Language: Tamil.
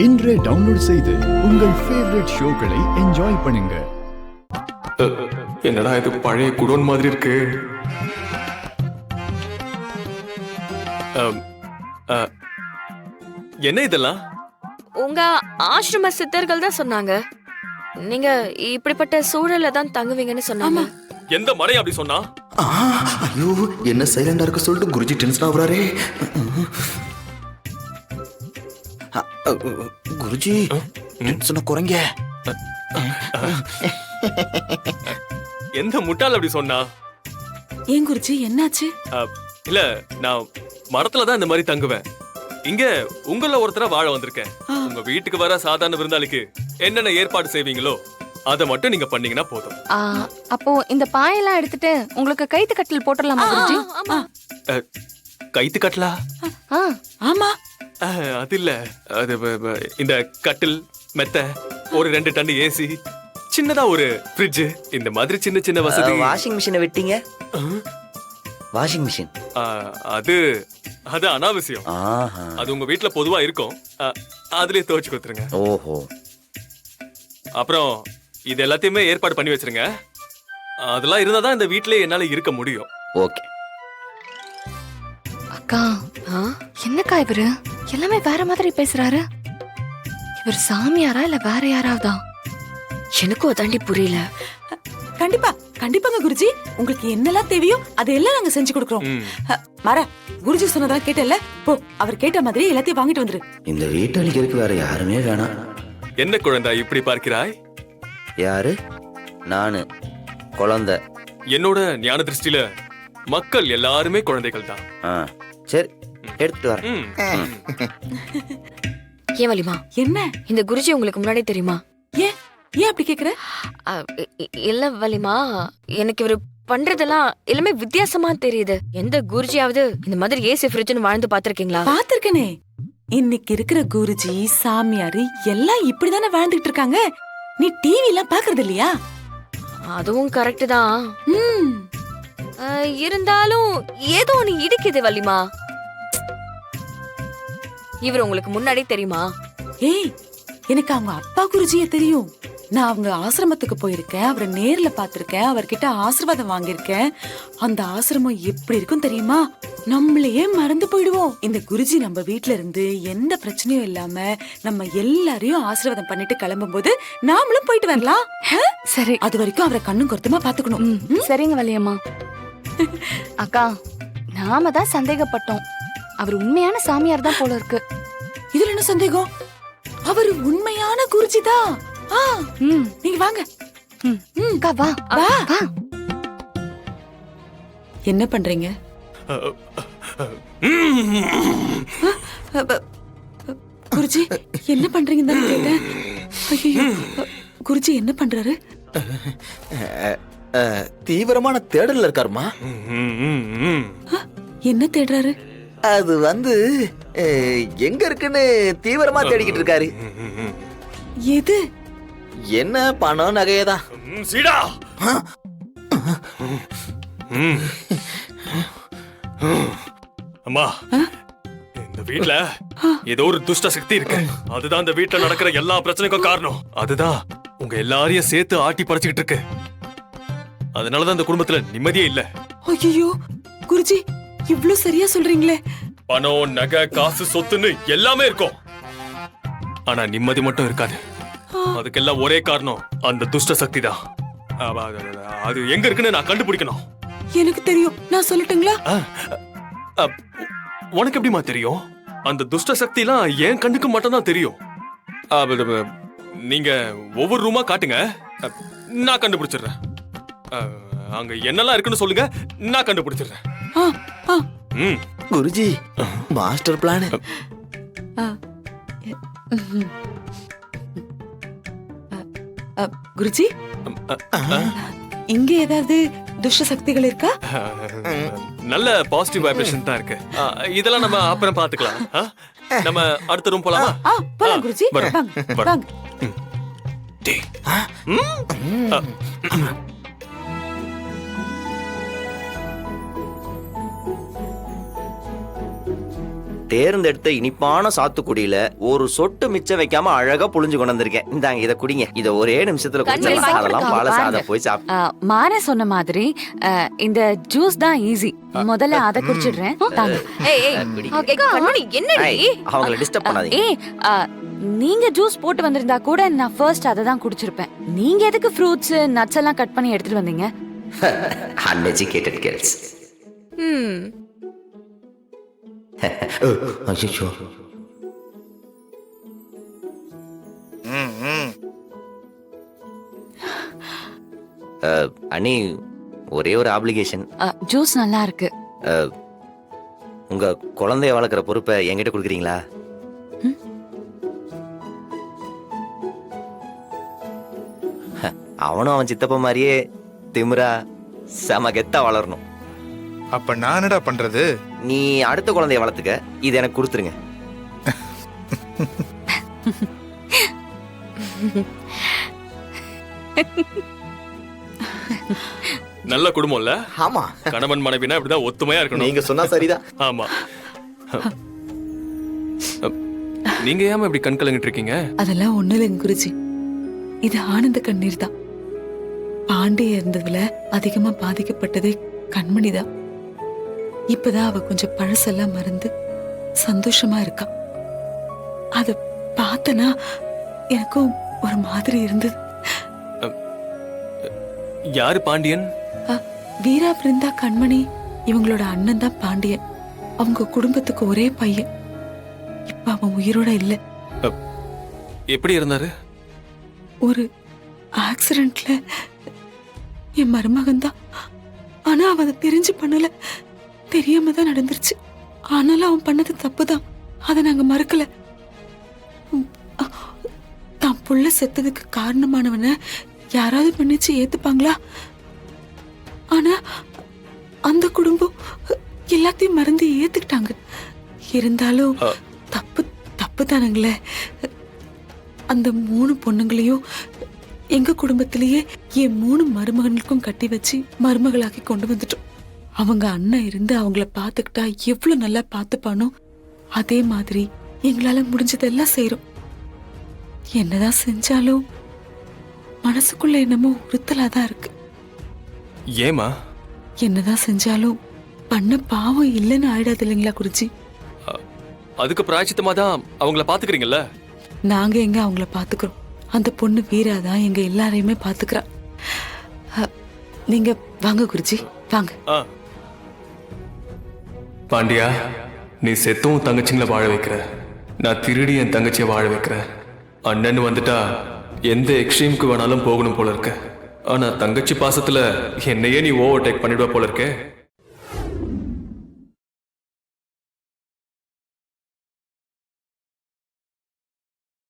இன்றே டவுன்லோட் செய்து உங்கள் ஃபேவரட் ஷோக்களை என்ஜாய் பண்ணுங்க. என்னடா இது பழைய குடோன் மாதிரி இருக்கு. என்ன இதெல்லாம்? உங்க ஆசிரம சித்தர்கள் தான் சொன்னாங்க நீங்க இப்படிப்பட்ட சூழல்ல தான் தங்குவீங்கன்னு சொன்னாங்க. எந்த மடை அப்படி சொன்னா? ஐயோ, என்ன சைலண்டா இருக்க சொல்லிட்டு குருஜி டென்ஷன் ஆகுறாரே. குருஜி டென்ஷனை குறைங்க. எந்த முட்டாள் அப்படி சொன்னா? ஏன் குருஜி என்னாச்சு? இல்ல, நான் மரத்துல தான் இந்த மாதிரி தங்குவேன். இங்க உங்கள ஒருத்தர வாழ வந்திருக்கேன். உங்க வீட்டுக்கு வர சாதாரண விருந்தாளிக்கு என்னென்ன ஏற்பாடு செய்வீங்களோ அதை மட்டும் நீங்க பண்ணீங்கன்னா போதும். அப்போ இந்த பாயெல்லாம் எடுத்துட்டு உங்களுக்கு கைத்து கட்டில் போட்டுடலாமா குருஜி? கைத்து கட்டலா? ஆமா, அது இல்ல. அது இந்த கட்டில், மெத்த, ஒரு 2 டன் ஏசி, சின்னதா ஒரு ஃப்ரிட்ஜ், இந்த மாதிரி சின்ன சின்ன வசதி. வாஷிங் மிஷினை விட்டீங்க? வாஷிங் மிஷின் அது அது அனாவசியம். அது உங்க வீட்டுல பொதுவா இருக்கும். அதுலயே துவைச்சு கொடுத்துருங்க. ஓஹோ. அப்புறம் இது எல்லாத்தையுமே ஏற்பாடு பண்ணி வச்சிருங்க. அதெல்லாம் இருந்தாதான் இந்த வீட்லயே என்னால இருக்க முடியும். ஓகே. அக்கா, என்னக்கா இவரு எல்லாமே வேற மாதிரி பேசுறாரு? இவர் சாமியாரா இல்ல வேற யாராவதா? எனக்கும் அதாண்டி புரியல. கண்டிப்பா கண்டிப்பாங்க குருஜி, உங்களுக்கு என்னெல்லாம் தேவையோ அதையெல்லாம் நாங்க செஞ்சு கொடுக்கறோம். மர குருஜி சொன்னதா கேட்டல, போ அவர் கேட்ட மாதிரி எல்லாத்தையும் வாங்கிட்டு வந்துரு. இந்த வீட்டு அழிக்கிறதுக்கு வேற யாருமே வேணாம். என்ன குழந்தை இப்படி பார்க்கிறாய்? யாரு? நானு குழந்தை. என்னோட ஞான திருஷ்டில மக்கள் எல்லாருமே குழந்தைகள் தான். சரி, எடுத்துட்டு வரேன். ஏன் வலிமா, என்ன இந்த குருஜி உங்களுக்கு முன்னாடி தெரியுமா? ஏன் ஏன் அப்படி கேக்குற? இல்ல வலிமா, எனக்கு இவரு பண்றதெல்லாம் எல்லாமே வித்தியாசமா தெரியுது. எந்த குருஜியாவது இந்த மாதிரி ஏசி ஃப்ரிட்ஜ்னு வாழ்ந்து பாத்திருக்கீங்களா? பாத்திருக்கனே. இன்னைக்கு இருக்கிற குருஜி சாமியாரு எல்லாம் இப்படிதானே வாழ்ந்துட்டு இருக்காங்க. நீ டிவி எல்லாம் பாக்குறது இல்லையா? அதுவும் கரெக்ட் தான். இருந்தாலும் ஏதோ நீ இடிக்குது வலிமா. இவர் உங்களுக்கு முன்னாடி தெரியுமா? ஏய், எனக்கு அவங்க அப்பா குருஜிய தெரியும். நான் அவங்க ஆசிரமத்துக்கு போயிருக்கேன், அவரை நேர்ல பாத்திருக்கேன், அவர்கிட்ட ஆசீர்வாதம் வாங்கியிருக்கேன். அந்த ஆசிரமம் எப்படி இருக்கும் தெரியுமா? நம்மளையே மறந்து போயிடுவோம். இந்த குருஜி நம்ம வீட்ல இருந்து எந்த பிரச்சனையும் இல்லாம நம்ம எல்லாரையும் ஆசீர்வாதம் பண்ணிட்டு கிளம்பும் போது நாமளும் போயிட்டு வரலாம். சரி, அது வரைக்கும் அவரை கண்ணும் கருத்துமா பாத்துக்கணும். சரிங்க வலியம்மா. அக்கா, நாம தான் சந்தேகப்பட்டோம். அவர் உண்மையான சாமியார் தான் போல இருக்கு. இதுல என்ன சந்தேகம்? அவர் உண்மையான குருஜி தான். நீங்க வாங்க. அக்கா, வா வா. என்ன பண்றீங்க? குருஜி என்ன பண்றீங்கன்னு தான் கேட்டேன். ஐயோ, குருஜி என்ன பண்றாரு? தீவிரமான தேடல்ல இருக்காருமா. என்ன தேடுறாரு? அது எங்க இருக்குன்னு தீவிரமா தேடிக்கிட்டு இருக்காரு. எது? என்ன பணம் நகையதான். சீடா, அம்மா, இந்த வீட்ல ஏதோ ஒரு துஷ்ட சக்தி இருக்கு. அதுதான் இந்த வீட்ல நடக்கிற எல்லா பிரச்சனைக்கும் காரணம். அதுதான் உங்க எல்லாரையும் சேர்த்து ஆட்டி படைச்சுக்கிட்டு இருக்கு. அதனாலதான் இந்த குடும்பத்துல நிம்மதியே இல்ல. ஐயோ குருஜி, இவ்ளோ சரியா சொல்றீங்களே. பணம், நகை, காசு, சொத்துன்னு எல்லாமே இருக்கும். ஆனா நிம்மதி மட்டும் இருக்காது. அதுக்கெல்லாம் ஒரே காரணம் அந்த துஷ்ட சக்தி தான். அது எங்க இருக்குன்னு நான் கண்டுபிடிக்கணும். எனக்கு தெரியும், நான் சொல்லட்டுங்களா? உனக்கு எப்படிமா தெரியும்? அந்த துஷ்ட சக்தி எல்லாம் என் கண்ணுக்கு மட்டும் தான் தெரியும். நீங்க ஒவ்வொரு ரூமா காட்டுங்க, நான் கண்டுபிடிச்சிடுறேன். அங்க என்னெல்லாம் இருக்குன்னு சொல்லுங்க, நான் கண்டுபிடிச்சிடுறேன். Guruji, master plan. குருஜி, இங்க ஏதாவது துஷ்ட சக்திகள் இருக்கா? நல்ல பாசிட்டிவ் வைப்ரேஷன் தான் இருக்கு. இதெல்லாம் நம்ம அப்புறம் பாத்துக்கலாம். நம்ம அடுத்த ரூம் போலாமா? போலாம் குருஜி, வாங்க வாங்க. தேர்ந்தெடுத்த இனிப்பான சாத்துக்குடியில ஒரு சொட்டு மிச்சம் வைக்காம அழகா புழிஞ்சு கொண்டு வந்திருக்கேன். இந்தாங்க இதை குடிங்க. இதை ஒரே நிமிஷத்துல குடிச்சிடலாம். அதெல்லாம் பழசா, அதை போய் சாப்பிட்டு. மாற சொன்ன மாதிரி இந்த ஜூஸ் தான் ஈஸி. முதல்ல அதை குடிச்சிடுறேன். தாங்க. ஏய் ஏய் ஓகே கண்மணி என்னடி அவங்கள டிஸ்டர்ப் பண்ணாதீங்க. நீங்க ஜூஸ் போட்டு வந்திருந்தா கூட நான் ஃபர்ஸ்ட் அதை தான் குடிச்சிருப்பேன். நீங்க எதுக்கு ஃப்ரூட்ஸ் நட்ஸ் எல்லாம் கட் பண்ணி எடுத்துட்டு வந்தீங்க? Uneducated girls. ஐயோ, அண்ணி ஒரே ஒரு ஆப்ளிகேஷன். ஜூஸ் நல்லா இருக்கு. உங்க குழந்தைய வளர்க்குற பொறுப்பை என்கிட்ட கொடுக்குறீங்களா? அவனும் அவன் சித்தப்பா மாதிரியே திமிரா செம கெத்தா வளரணும். அப்ப நான் என்னடா பண்றது? நீ அடுத்த குழந்தைய வளர்த்துக்க, இது எனக்கு கொடுத்துருங்க. நல்ல குடும்பம் இல்ல? ஆமா, கணவன் மனைவினா இப்படிதான் ஒத்துமையா இருக்கணும். நீங்க சொன்னா சரிதான். ஆமா. நீங்க ஏமா இப்படி கண் கலங்கிட்டு இருக்கீங்க? அதெல்லாம் ஒண்ணு இல்லைங்க குருஜி, இது ஆனந்த கண்ணீர் தான். பாண்டிய இருந்ததுல அதிகமா பாதிக்கப்பட்டதே கண்மணி தான். இப்பதான் அவ கொஞ்சம் பழசெல்லாம் மறந்து சந்தோஷமா இருக்கா. அத பார்த்தனா எனக்கும் ஒரு மாதிரி இருந்தது. யாரு பாண்டியன்? வீரா பிருந்தா கண்மணி இவங்களோட அண்ணன் தான் பாண்டியன். அவங்க குடும்பத்துக்கு ஒரே பையன். இப்ப அவன் உயிரோட இல்ல. எப்படி இருந்தாரு? ஒரு ஆக்சிடென்ட்ல என் மருமகன் தான். ஆனா அவன் அதை தெரிஞ்சு பண்ணல, தெரியாம தான் நடந்துருச்சு. ஆனாலும் அவன் பண்ணது தப்புதான், அதை நாங்க மறுக்கல. தான் புள்ள செத்ததுக்கு காரணமானவன யாராவது மன்னிச்சு ஏத்துப்பாங்களா? ஆனா அந்த குடும்பம் எல்லாத்தையும் மறந்து ஏத்துக்கிட்டாங்க. இருந்தாலும் தப்பு தப்பு தானுங்களே. அந்த 3 பொண்ணுங்களையும் எங்க குடும்பத்திலேயே என் 3 மருமகனுக்கும் கட்டி வச்சு மருமகளாக்கி கொண்டு வந்துட்டோம். அவங்க அண்ணன் இருந்து அவங்கள பாத்துக்கிட்டா எவ்வளவு நல்லா பாத்துப்பானோ அதே மாதிரி எங்களால முடிஞ்சதெல்லாம் செய்யறோம். என்னதான் செஞ்சாலும் மனசுக்குள்ள என்னமோ உறுத்தலாதான் இருக்கு. ஏமா? என்னதான் செஞ்சாலும் பண்ண பாவம் இல்லைன்னு ஆயிடாது இல்லைங்களா குருஜி? அதுக்கு பிராயச்சித்தமா தான் அவங்கள பாத்துக்கிறீங்கல்ல. நாங்க எங்க அவங்கள பாத்துக்கிறோம்? அந்த பொண்ணு வீராதான் எங்க எல்லாரையுமே பாத்துக்கிறா. நீங்க வாங்க குருஜி, வாங்க. பாண்டியா, நீ செத்தும் தங்கச்சிங்களை வாழ வைக்கிற, நான் திருடி என் தங்கச்சியை வாழ வைக்கிறேன். அண்ணன் வந்துட்டா எந்த எக்ஸ்ட்ரீமுக்கு வேணாலும் போகணும் போல இருக்க. ஆனா தங்கச்சி பாசத்துல என்னையே நீ ஓவர்டேக் பண்ணிடுவ போல இருக்கே.